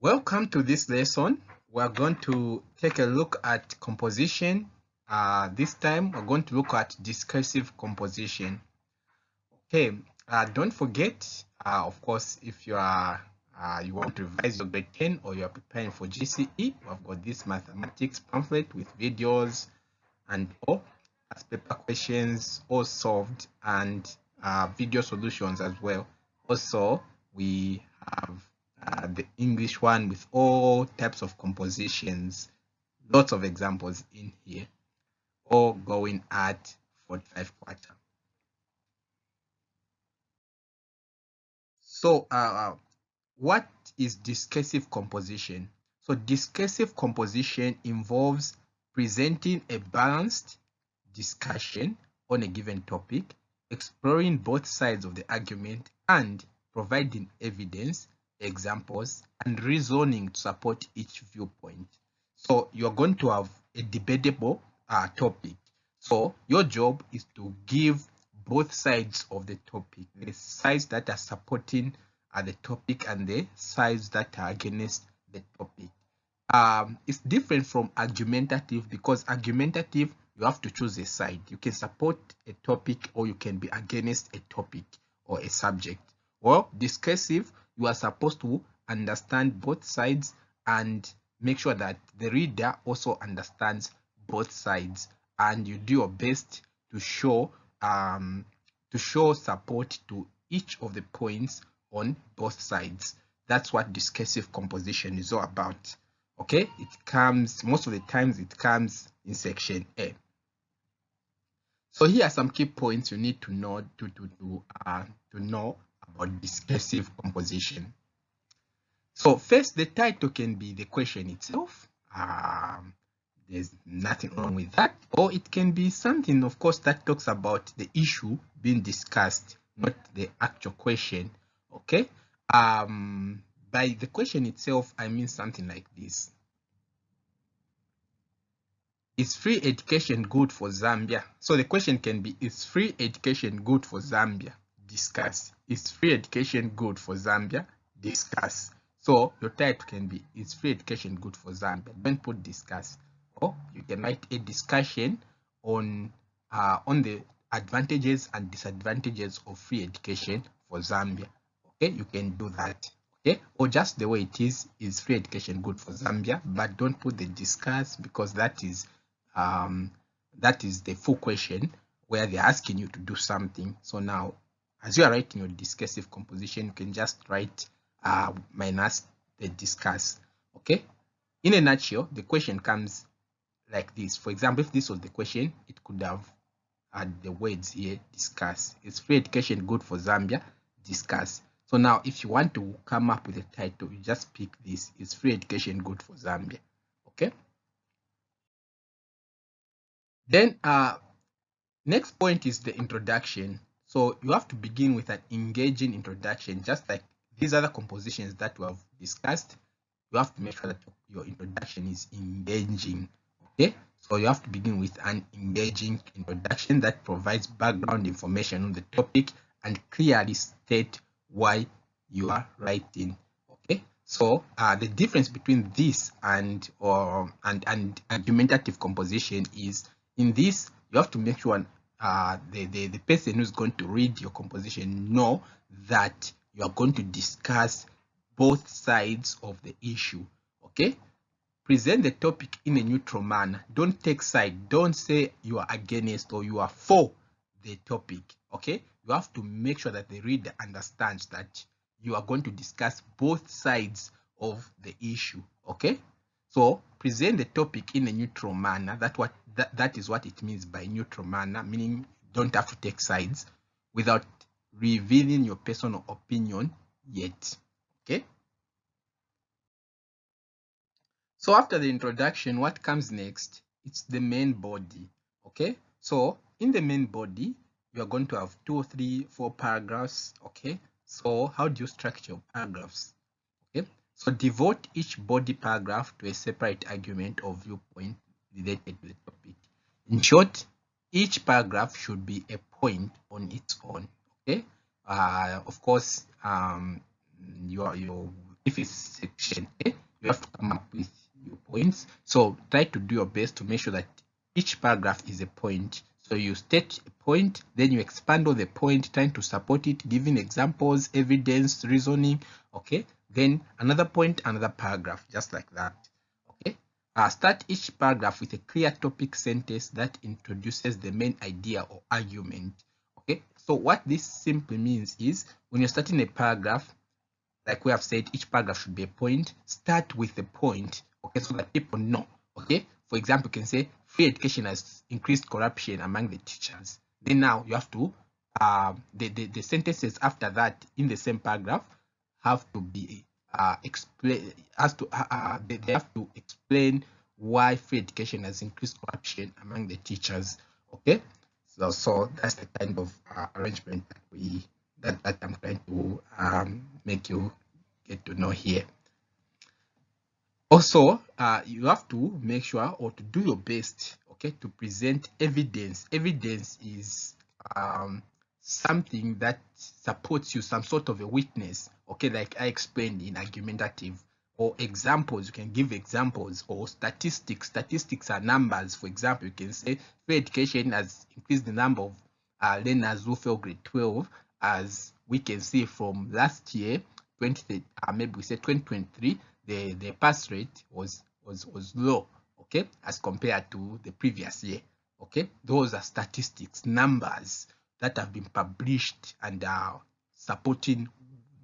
Welcome to this lesson. We're going to take a look at composition. This time we're going to look at discursive composition. Okay, don't forget, of course, if you want to revise your grade 10 or you are preparing for GCE, we've got this mathematics pamphlet with videos and all as paper questions all solved and video solutions as well. Also, we have the English one with all types of compositions, lots of examples in here, all going at 45 quarter. So what is discursive composition? So discursive composition involves presenting a balanced discussion on a given topic, exploring both sides of the argument and providing evidence, examples, and reasoning to support each viewpoint. So you're going to have a debatable topic. So your job is to give both sides of the topic, the sides that are supporting the topic and the sides that are against the topic. It's different from argumentative, because argumentative, you have to choose a side. You can support a topic or you can be against a topic or a subject. Well, discursive, you are supposed to understand both sides and make sure that the reader also understands both sides, and you do your best to show support to each of the points on both sides. That's what discursive composition is all about. Okay, it comes most of the times it comes in section A. So here are some key points you need to know to know about discursive composition. So first, the title can be the question itself. There's nothing wrong with that. Or it can be something, of course, that talks about the issue being discussed, not the actual question. Okay. By the question itself, I mean something like this. Is free education good for Zambia? So the question can be, is free education good for Zambia? Discuss. Is free education good for Zambia? Discuss. So your title can be, is free education good for Zambia? Don't put discuss. Or you can write a discussion on the advantages and disadvantages of free education for Zambia. Okay, you can do that. Okay, or just the way it is free education good for Zambia? But don't put the discuss, because that is the full question where they're asking you to do something. So now, as you are writing your discursive composition, you can just write minus the discuss. Okay, in a nutshell, the question comes like this. For example, if this was the question, it could have had the words here, discuss. Is free education good for Zambia? Discuss. So now, if you want to come up with a title, you just pick this. Is free education good for Zambia? Okay. Then next point is the introduction. So you have to begin with an engaging introduction, just like these other compositions that we have discussed. You have to make sure that your introduction is engaging. Okay, so you have to begin with an engaging introduction that provides background information on the topic and clearly state why you are writing. Okay, so the difference between this and argumentative composition is, in this you have to make sure the person who's going to read your composition know that you are going to discuss both sides of the issue. Okay, present the topic in a neutral manner. Don't take side. Don't say you are against or you are for the topic. Okay, you have to make sure that the reader understands that you are going to discuss both sides of the issue. Okay, so present the topic in a neutral manner. That is what it means by neutral manner, meaning you don't have to take sides without revealing your personal opinion yet. Okay, so after the introduction, what comes next? It's the main body. Okay, so in the main body, you are going to have 2, 3, 4 paragraphs. Okay, so how do you structure paragraphs? Okay, so devote each body paragraph to a separate argument or viewpoint related to the topic. In short, each paragraph should be a point on its own. Okay, of course, if it's section A, So try to do your best to make sure that each paragraph is a point. So you state a point, then you expand on the point, trying to support it, giving examples, evidence, reasoning. Okay, then another point, another paragraph, just like that. Okay, start each paragraph with a clear topic sentence that introduces the main idea or argument. Okay, so what this simply means is when you're starting a paragraph, like we have said, each paragraph should be a point. Start with the point, okay, so that people know. Okay, for example, you can say free education has increased corruption among the teachers. Then now you have to the sentences after that in the same paragraph have to be explain has to they have to explain why free education has increased corruption among the teachers. Okay, so that's the kind of arrangement that I'm trying to make you get to know here. Also, you have to make sure or to do your best, okay, to present evidence. Evidence is something that supports you, some sort of a witness, okay, like I explained in argumentative, or examples. You can give examples, or statistics. Statistics are numbers. For example, you can say free education has increased the number of learners who fail grade 12, as we can see from last year, maybe we say 2023, the pass rate was low, okay, as compared to the previous year. Okay, those are statistics, numbers that have been published and are supporting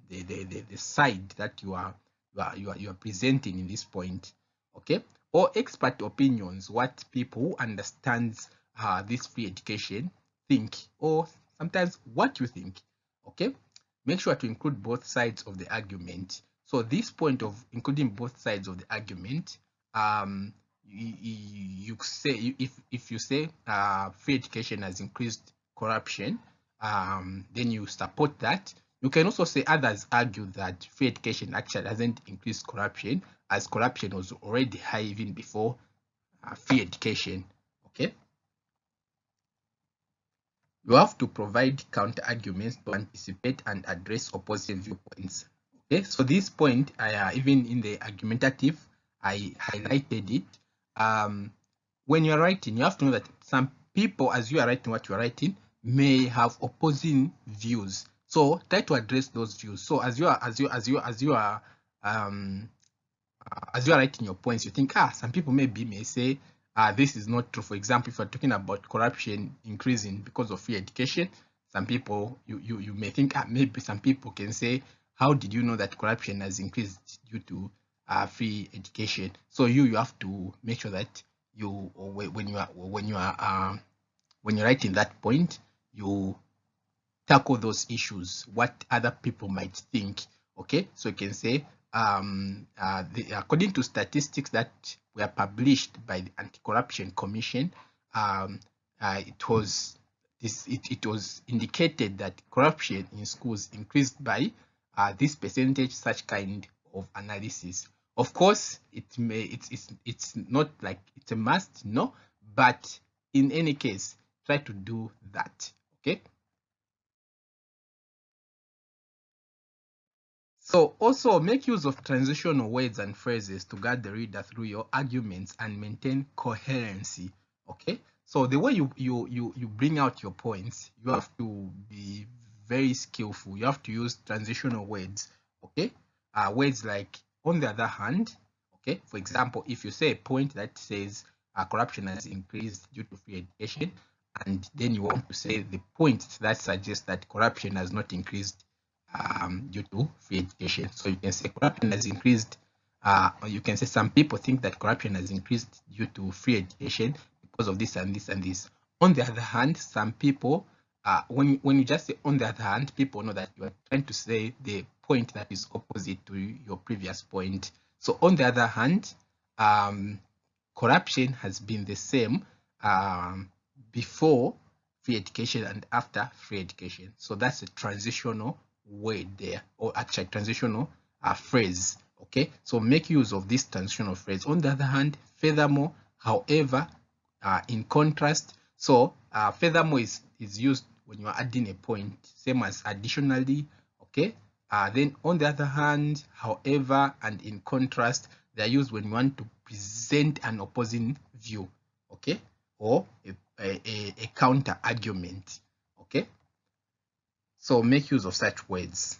the side that you are presenting in this point. Okay, or expert opinions, what people who understands this free education think, or sometimes what you think. Okay, make sure to include both sides of the argument. So this point of including both sides of the argument, you say, if you say free education has increased corruption, then you support that. You can also say others argue that free education actually hasn't increased corruption, as corruption was already high even before free education. Okay, you have to provide counter arguments to anticipate and address opposing viewpoints. Okay, so this point, even in the argumentative, I highlighted it. When you're writing, you have to know that some people, as you are writing what you are writing, may have opposing views. So try to address those views. So as you are writing your points, you think, some people may say this is not true. For example, if you're talking about corruption increasing because of free education, some people, you may think, maybe some people can say, how did you know that corruption has increased due to free education? So you have to make sure that when you're writing that point, you tackle those issues, what other people might think. Okay, so you can say according to statistics that were published by the Anti-Corruption Commission, it was indicated that corruption in schools increased by this percentage, such kind of analysis. Of course, it's not like it's a must, no, but in any case, try to do that. Okay. So also make use of transitional words and phrases to guide the reader through your arguments and maintain coherency. Okay, so the way you bring out your points, you have to be very skillful. You have to use transitional words. Okay, words like on the other hand. Okay, for example, if you say a point that says corruption has increased due to free education, and then you want to say the point that suggests that corruption has not increased due to free education. So you can say corruption has increased, or you can say some people think that corruption has increased due to free education because of this and this and this. On the other hand, some people, when you just say on the other hand, people know that you are trying to say the point that is opposite to your previous point. So on the other hand, corruption has been the same before free education and after free education. So that's a transitional word there, or actually transitional phrase. Okay, so make use of this transitional phrase. On the other hand, furthermore, however, in contrast. So furthermore is used when you are adding a point, same as additionally. Okay, then on the other hand, however, and in contrast, they are used when you want to present an opposing view, okay, or a counter argument, okay. So make use of such words.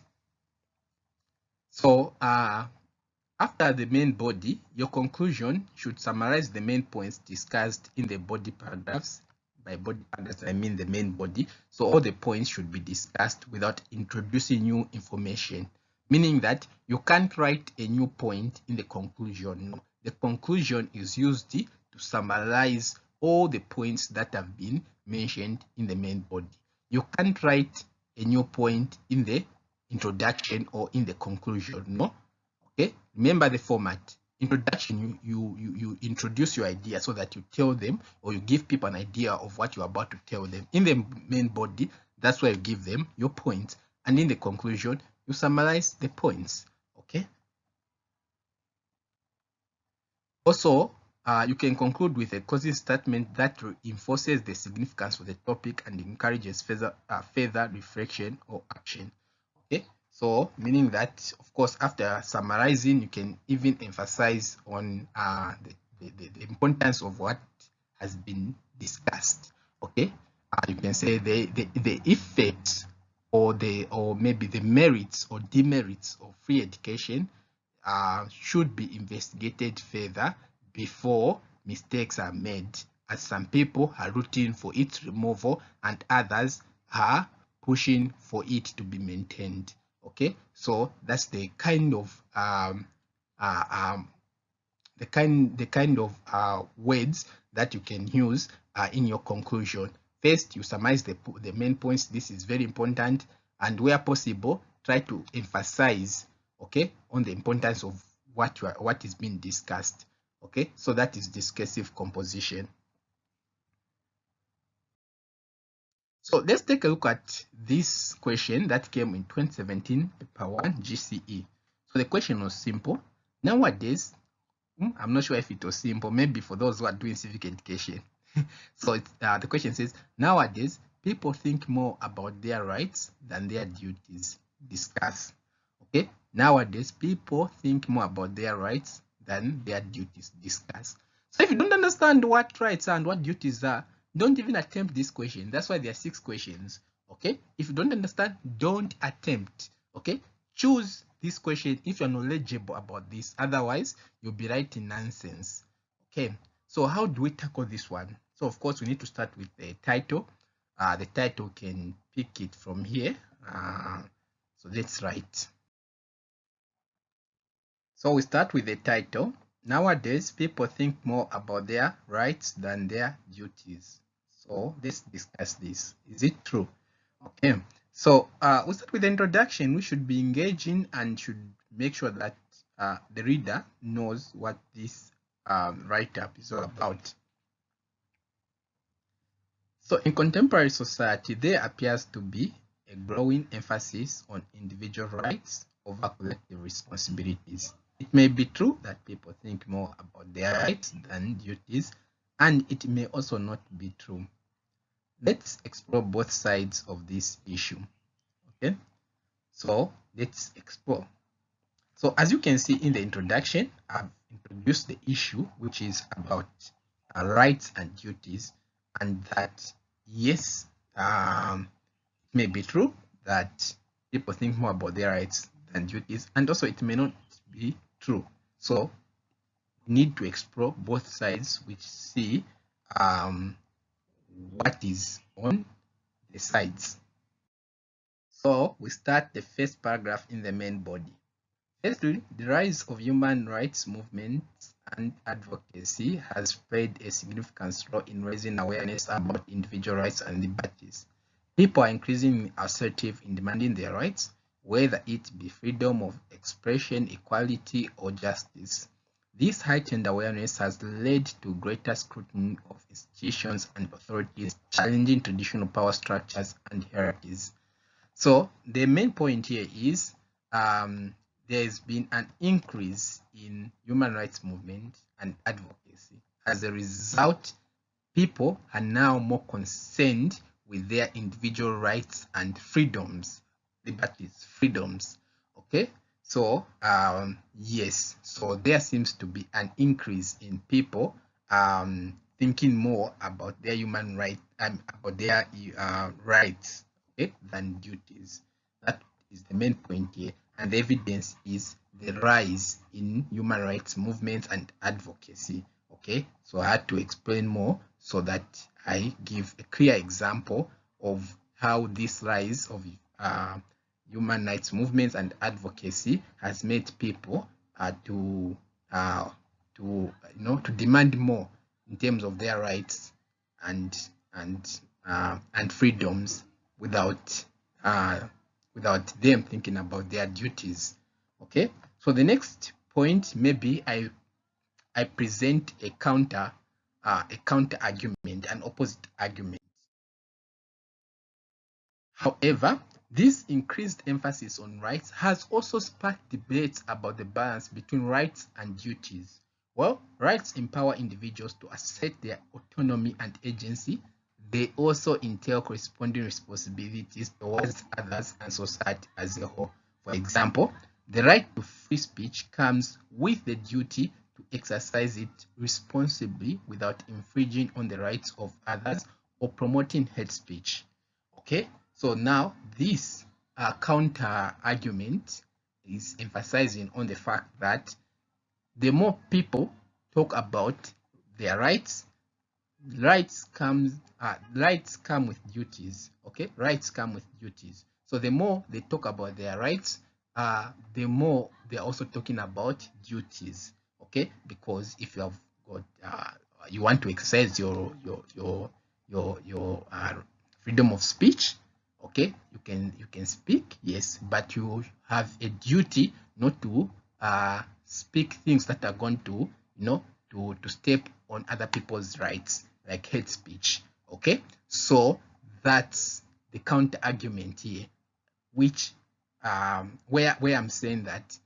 So after the main body, your conclusion should summarize the main points discussed in the body paragraphs. By body paragraphs, I mean the main body. So all the points should be discussed without introducing new information, meaning that you can't write a new point in the conclusion. No, the conclusion is used to summarize all the points that have been mentioned in the main body. You can't write a new point in the introduction or in the conclusion. No. Okay, remember the format. Introduction, you introduce your idea so that you tell them or you give people an idea of what you're about to tell them. In the main body, that's where you give them your points, and in the conclusion, you summarize the points. Okay. Also, you can conclude with a closing statement that reinforces the significance of the topic and encourages further reflection or action. Okay. So meaning that, of course, after summarizing, you can even emphasize on the importance of what has been discussed. Okay, you can say the effects or maybe the merits or demerits of free education should be investigated further before mistakes are made, as some people are rooting for its removal and others are pushing for it to be maintained. Okay, so that's the kind of words that you can use in your conclusion. First, you summarize the main points. This is very important, and where possible, try to emphasize, okay, on the importance of what is being discussed. Okay, so that is discursive composition. So let's take a look at this question that came in 2017 paper 1 GCE. So the question was simple. Nowadays, I'm not sure if it was simple, maybe for those who are doing civic education. So the question says, nowadays, people think more about their rights than their duties. Discuss. Okay, nowadays, people think more about their rights than their duties. Discuss. So if you don't understand what rights are and what duties are, don't even attempt this question. That's why there are 6 questions. Okay, if you don't understand, don't attempt. Okay, choose this question if you're knowledgeable about this. Otherwise, you'll be writing nonsense. Okay, so how do we tackle this one? So of course, we need to start with the title. The title can pick it from here. So let's write. So we start with the title. Nowadays, people think more about their rights than their duties. So let's discuss this. Is it true? Okay. So we start with the introduction. We should be engaging and should make sure that the reader knows what this write-up is all about. So in contemporary society, there appears to be a growing emphasis on individual rights over collective responsibilities. It may be true that people think more about their rights than duties, and it may also not be true. Let's explore both sides of this issue. Okay, so let's explore. So as you can see in the introduction, I've introduced the issue, which is about rights and duties, and that yes, it may be true that people think more about their rights than duties, and also it may not be true. So we need to explore both sides, which see what is on the sides. So we start the first paragraph in the main body. Firstly, the rise of human rights movements and advocacy has played a significant role in raising awareness about individual rights and liberties. People are increasingly assertive in demanding their rights, whether it be freedom of expression, equality, or justice. This heightened awareness has led to greater scrutiny of institutions and authorities, challenging traditional power structures and hierarchies. So the main point here is there's been an increase in human rights movement and advocacy. As a result, people are now more concerned with their individual rights and freedoms, liberties, freedoms. Okay, So yes, so there seems to be an increase in people thinking more about their human rights and about their rights, okay, than duties. That is the main point here, and the evidence is the rise in human rights movements and advocacy. Okay, so I had to explain more so that I give a clear example of how this rise of human rights movements and advocacy has made people uh, to demand more in terms of their rights and and freedoms without uh, without them thinking about their duties. Okay, so the next point, maybe I present a counter argument, an opposite argument. However, this increased emphasis on rights has also sparked debates about the balance between rights and duties. Well, rights empower individuals to assert their autonomy and agency. They also entail corresponding responsibilities towards others and society as a whole. For example, the right to free speech comes with the duty to exercise it responsibly without infringing on the rights of others or promoting hate speech. Okay, so now this counter argument is emphasizing on the fact that the more people talk about their rights, rights come with duties. Okay, rights come with duties. So the more they talk about their rights, the more they're also talking about duties. Okay, because if you have got you want to exercise your freedom of speech, okay, you can speak, yes, but you have a duty not to speak things that are going to to step on other people's rights, like hate speech. Okay, so that's the counter argument here, which where I'm saying that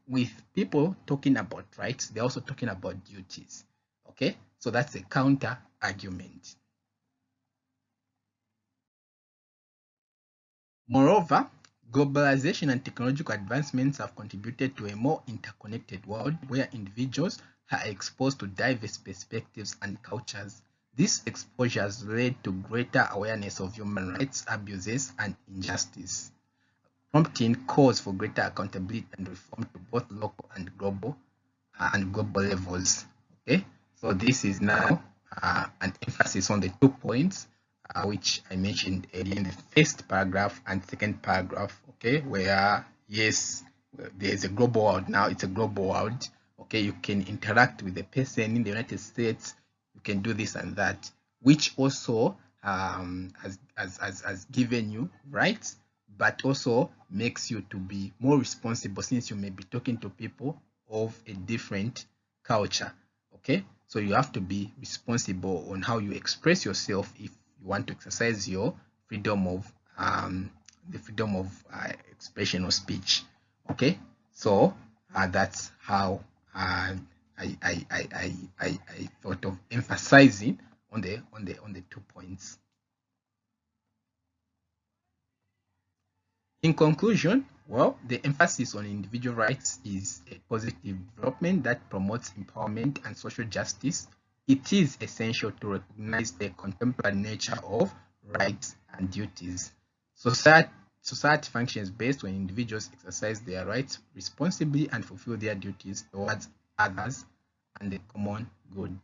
with people talking about rights, they're also talking about duties. Okay, so that's a counter argument. Moreover, globalization and technological advancements have contributed to a more interconnected world where individuals are exposed to diverse perspectives and cultures. This exposure has led to greater awareness of human rights abuses and injustice, prompting calls for greater accountability and reform to both local and global levels. Okay, so this is now an emphasis on the 2 points which I mentioned earlier in the first paragraph and second paragraph. Okay, where yes, there's a global world now. It's a global world. Okay, you can interact with the person in the United States. You can do this and that, which also has given you rights, but also makes you to be more responsible, since you may be talking to people of a different culture. Okay, so you have to be responsible on how you express yourself if you want to exercise your freedom of the freedom of expression or speech. Okay, so that's how I thought of emphasizing on the 2 points. In conclusion, well, the emphasis on individual rights is a positive development that promotes empowerment and social justice. It is essential to recognize the contemporary nature of rights and duties. Society functions based when individuals exercise their rights responsibly and fulfill their duties towards others and the common good.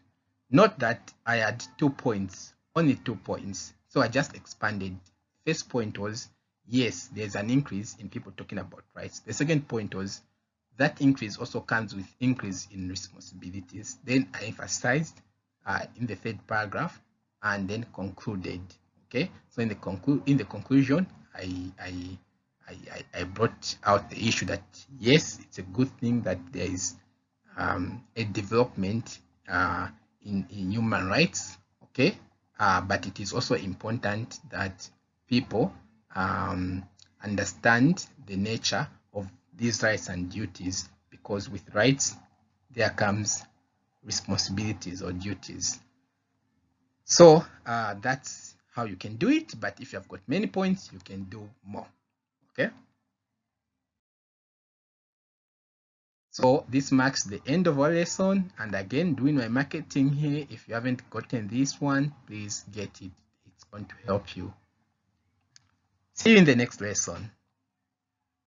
Note that I had 2 points, only 2 points, so I just expanded. First point was, yes, there's an increase in people talking about rights. The second point was that increase also comes with increase in responsibilities. Then I emphasized in the third paragraph and then concluded. Okay, so in the conclusion, I brought out the issue that yes, it's a good thing that there is a development in human rights. Okay, but it is also important that people understand the nature of these rights and duties, because with rights there comes responsibilities or duties. So that's how you can do it, but if you have got many points, you can do more. Okay. So this marks the end of our lesson, and again, doing my marketing here. If you haven't gotten this one, please get it. It's going to help you. See you in the next lesson.